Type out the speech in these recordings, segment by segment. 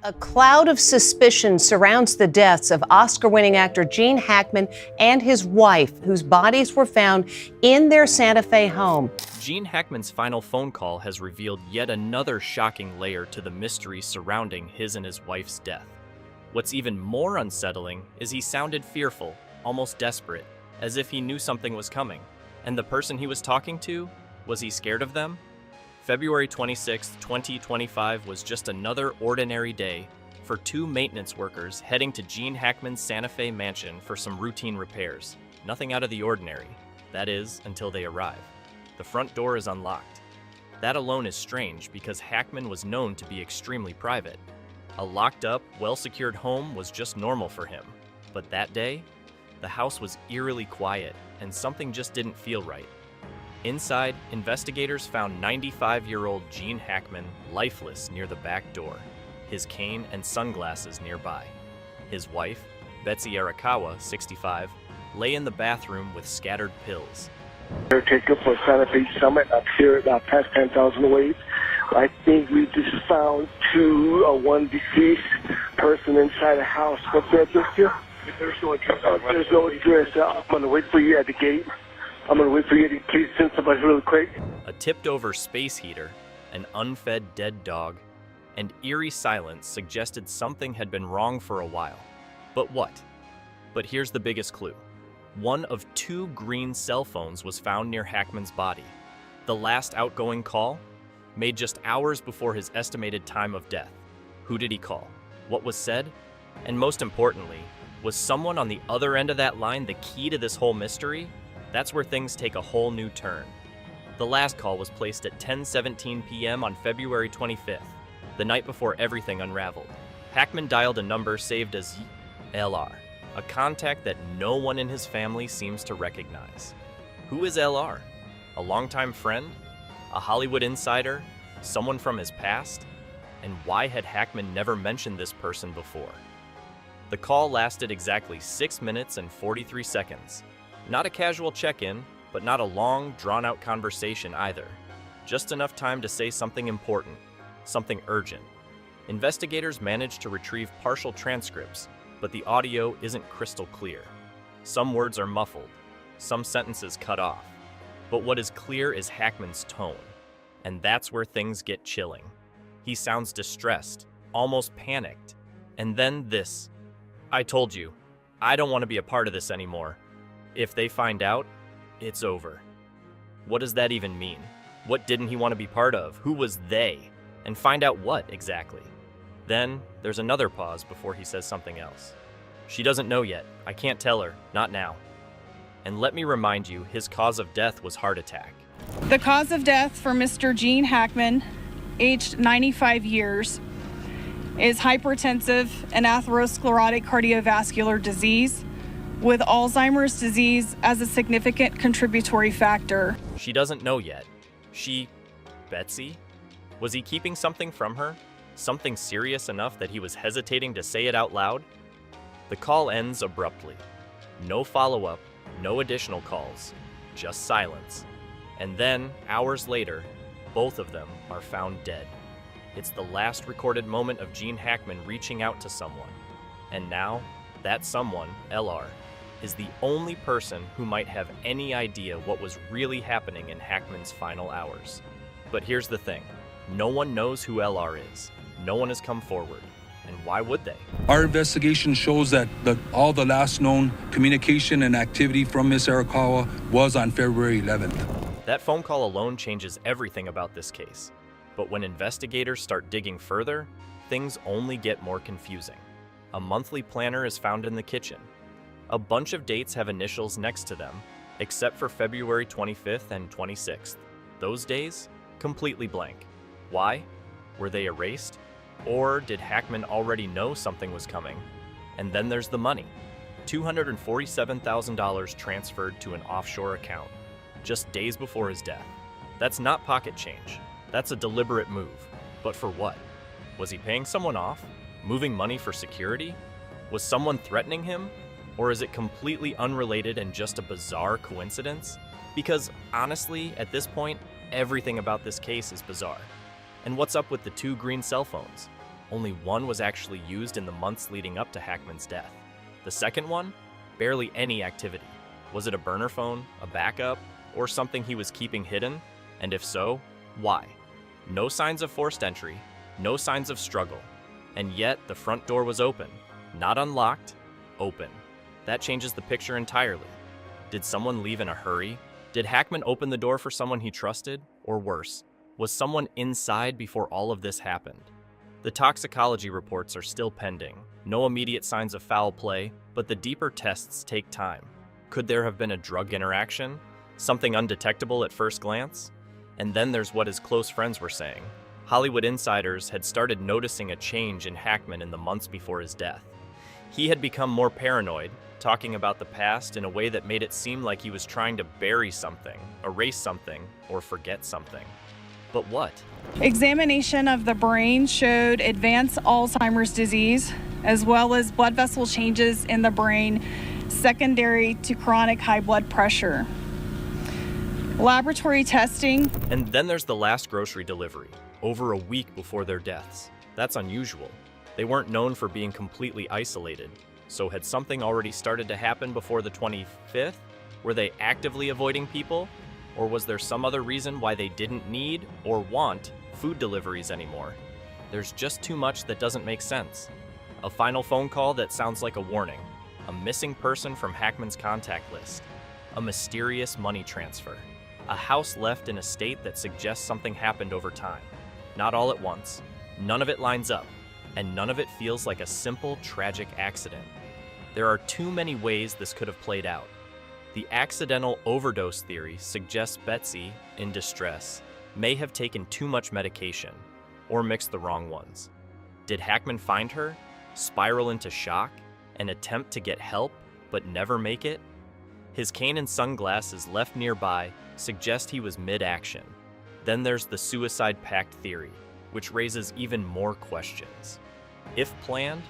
A cloud of suspicion surrounds the deaths of Oscar-winning actor Gene Hackman and his wife, whose bodies were found in their Santa Fe home. Gene Hackman's final phone call has revealed yet another shocking layer to the mystery surrounding his and his wife's death. What's even more unsettling is he sounded fearful, almost desperate, as if he knew something was coming. And the person he was talking to, was he scared of them? February 26, 2025 was just another ordinary day for two maintenance workers heading to Gene Hackman's Santa Fe mansion for some routine repairs. Nothing out of the ordinary. That is, until they arrive. The front door is unlocked. That alone is strange because Hackman was known to be extremely private. A locked-up, well-secured home was just normal for him. But that day, the house was eerily quiet and something just didn't feel right. Inside, investigators found 95-year-old Gene Hackman lifeless near the back door, his cane and sunglasses nearby. His wife, Betsy Arakawa, 65, lay in the bathroom with scattered pills. Caretaker for Santa Fe Summit up here about past 10,000 waves. I think we just found one deceased person inside the house. What's the address here? There's no address. There's no address. I'm going to wait for you at the gate. I'm going to wait for you to please send somebody really quick. A tipped-over space heater, an unfed dead dog, and eerie silence suggested something had been wrong for a while. But what? But here's the biggest clue. One of two green cell phones was found near Hackman's body. The last outgoing call? Made just hours before his estimated time of death. Who did he call? What was said? And most importantly, was someone on the other end of that line the key to this whole mystery? That's where things take a whole new turn. The last call was placed at 10:17 p.m. on February 25th, the night before everything unraveled. Hackman dialed a number saved as LR, a contact that no one in his family seems to recognize. Who is LR? A longtime friend? A Hollywood insider? Someone from his past? And why had Hackman never mentioned this person before? The call lasted exactly 6 minutes and 43 seconds. Not a casual check-in, but not a long, drawn-out conversation either. Just enough time to say something important, something urgent. Investigators managed to retrieve partial transcripts, but the audio isn't crystal clear. Some words are muffled, some sentences cut off. But what is clear is Hackman's tone, and that's where things get chilling. He sounds distressed, almost panicked. And then this. I told you, I don't want to be a part of this anymore. If they find out, it's over. What does that even mean? What didn't he want to be part of? Who was they? And find out what exactly? Then, there's another pause before he says something else. She doesn't know yet. I can't tell her. Not now. And let me remind you, his cause of death was heart attack. The cause of death for Mr. Gene Hackman, aged 95 years, is hypertensive and atherosclerotic cardiovascular disease, with Alzheimer's disease as a significant contributory factor. She doesn't know yet. Betsy? Was he keeping something from her? Something serious enough that he was hesitating to say it out loud? The call ends abruptly. No follow-up, no additional calls, just silence. And then, hours later, both of them are found dead. It's the last recorded moment of Gene Hackman reaching out to someone. And now, that someone, LR, is the only person who might have any idea what was really happening in Hackman's final hours. But here's the thing. No one knows who LR is. No one has come forward. And why would they? Our investigation shows that all the last known communication and activity from Ms. Arakawa was on February 11th. That phone call alone changes everything about this case. But when investigators start digging further, things only get more confusing. A monthly planner is found in the kitchen. A bunch of dates have initials next to them, except for February 25th and 26th. Those days, completely blank. Why? Were they erased? Or did Hackman already know something was coming? And then there's the money. $247,000 transferred to an offshore account, just days before his death. That's not pocket change. That's a deliberate move. But for what? Was he paying someone off? Moving money for security? Was someone threatening him? Or is it completely unrelated and just a bizarre coincidence? Because honestly, at this point, everything about this case is bizarre. And what's up with the two green cell phones? only one was actually used in the months leading up to Hackman's death. The second one? Barely any activity. Was it a burner phone, a backup, or something he was keeping hidden? And if so, why? No signs of forced entry, no signs of struggle. And yet, the front door was open. Not unlocked, open. That changes the picture entirely. Did someone leave in a hurry? Did Hackman open the door for someone he trusted? Or worse, was someone inside before all of this happened? The toxicology reports are still pending. No immediate signs of foul play, but the deeper tests take time. Could there have been a drug interaction? Something undetectable at first glance? And then there's what his close friends were saying. Hollywood insiders had started noticing a change in Hackman in the months before his death. He had become more paranoid, talking about the past in a way that made it seem like he was trying to bury something, erase something, or forget something. But what? Examination of the brain showed advanced Alzheimer's disease, as well as blood vessel changes in the brain secondary to chronic high blood pressure. Laboratory testing. And then there's the last grocery delivery, over a week before their deaths. That's unusual. They weren't known for being completely isolated. So had something already started to happen before the 25th? Were they actively avoiding people? Or was there some other reason why they didn't need or want food deliveries anymore? There's just too much that doesn't make sense. A final phone call that sounds like a warning. A missing person from Hackman's contact list. A mysterious money transfer. A house left in a state that suggests something happened over time. Not all at once. None of it lines up. And none of it feels like a simple, tragic accident. There are too many ways this could have played out. The accidental overdose theory suggests Betsy, in distress, may have taken too much medication, or mixed the wrong ones. Did Hackman find her, spiral into shock, and attempt to get help, but never make it? His cane and sunglasses left nearby suggest he was mid-action. Then there's the suicide pact theory, which raises even more questions. If planned,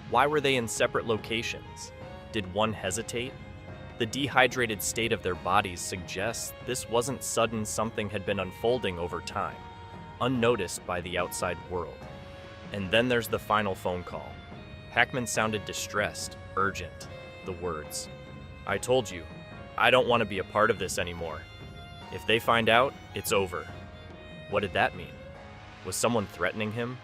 why were they in separate locations? Did one hesitate? The dehydrated state of their bodies suggests this wasn't sudden. Something had been unfolding over time, unnoticed by the outside world. And then there's the final phone call. Hackman sounded distressed, urgent. The words, "I told you, I don't want to be a part of this anymore. If they find out, it's over." What did that mean? Was someone threatening him?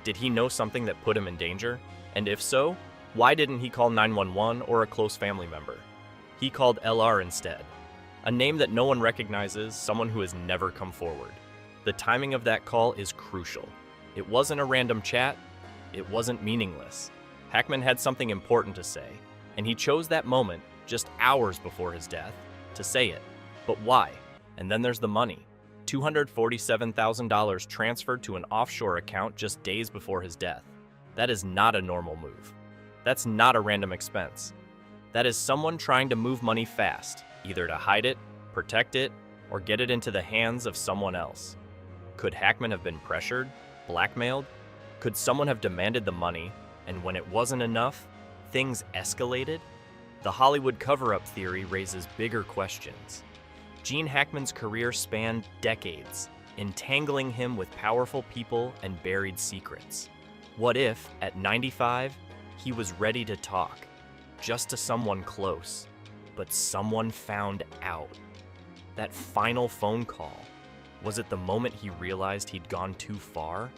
Did he know something that put him in danger? And if so, why didn't he call 911 or a close family member? He called LR instead, a name that no one recognizes, someone who has never come forward. The timing of that call is crucial. It wasn't a random chat. It wasn't meaningless. Hackman had something important to say, and he chose that moment, just hours before his death, to say it. But why? And then there's the money. $247,000 transferred to an offshore account just days before his death. That is not a normal move. That's not a random expense. That is someone trying to move money fast, either to hide it, protect it, or get it into the hands of someone else. Could Hackman have been pressured, blackmailed? Could someone have demanded the money, and when it wasn't enough, things escalated? The Hollywood cover-up theory raises bigger questions. Gene Hackman's career spanned decades, entangling him with powerful people and buried secrets. What if, at 95, he was ready to talk, just to someone close, but someone found out? That final phone call, was it the moment he realized he'd gone too far?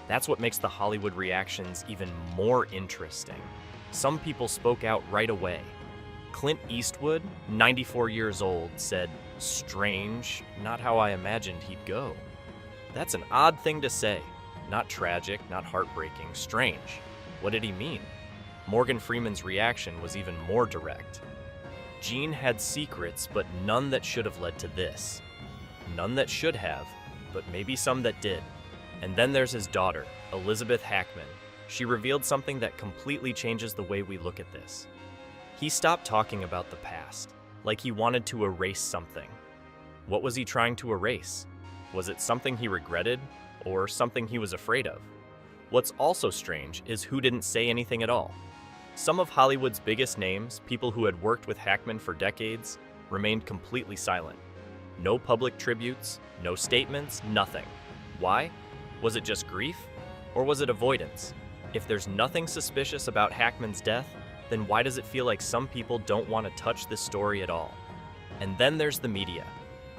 That's what makes the Hollywood reactions even more interesting. Some people spoke out right away. Clint Eastwood, 94 years old, said, "Strange, not how I imagined he'd go." That's an odd thing to say. Not tragic, not heartbreaking, strange. What did he mean? Morgan Freeman's reaction was even more direct. Gene had secrets, but none that should have led to this. None that should have, but maybe some that did. And then there's his daughter, Elizabeth Hackman. She revealed something that completely changes the way we look at this. He stopped talking about the past, like he wanted to erase something. What was he trying to erase? Was it something he regretted, or something he was afraid of? What's also strange is who didn't say anything at all. Some of Hollywood's biggest names, people who had worked with Hackman for decades, remained completely silent. No public tributes, no statements, nothing. Why? Was it just grief? Or was it avoidance? If there's nothing suspicious about Hackman's death, then why does it feel like some people don't want to touch this story at all? And then there's the media.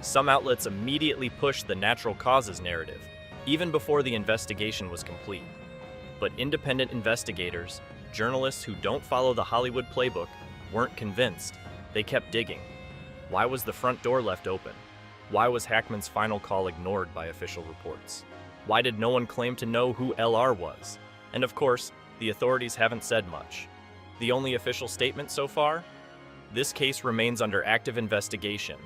Some outlets immediately pushed the natural causes narrative, even before the investigation was complete. But independent investigators, journalists who don't follow the Hollywood playbook, weren't convinced. They kept digging. Why was the front door left open? Why was Hackman's final call ignored by official reports? Why did no one claim to know who LR was? And of course, the authorities haven't said much. The only official statement so far? This case remains under active investigation.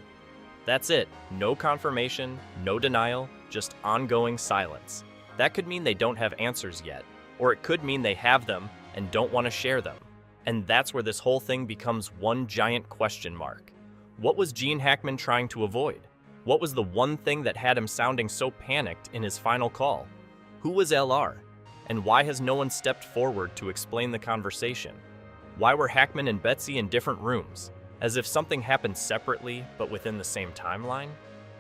That's it. No confirmation, no denial, just ongoing silence. That could mean they don't have answers yet, or it could mean they have them and don't want to share them. And that's where this whole thing becomes one giant question mark. What was Gene Hackman trying to avoid? What was the one thing that had him sounding so panicked in his final call? Who was LR? And why has no one stepped forward to explain the conversation? Why were Hackman and Betsy in different rooms, as if something happened separately but within the same timeline?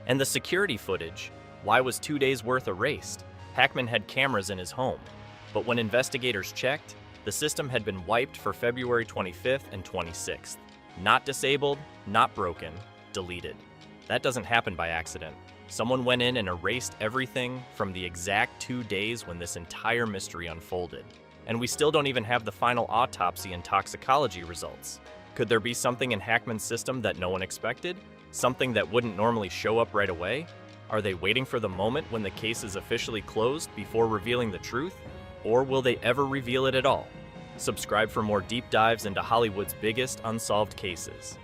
And the security footage, why was 2 days' worth erased? Hackman had cameras in his home, but when investigators checked, the system had been wiped for February 25th and 26th. Not disabled, not broken, deleted. That doesn't happen by accident. Someone went in and erased everything from the exact 2 days when this entire mystery unfolded. And we still don't even have the final autopsy and toxicology results. Could there be something in Hackman's system that no one expected? Something that wouldn't normally show up right away? Are they waiting for the moment when the case is officially closed before revealing the truth? Or will they ever reveal it at all? Subscribe for more deep dives into Hollywood's biggest unsolved cases.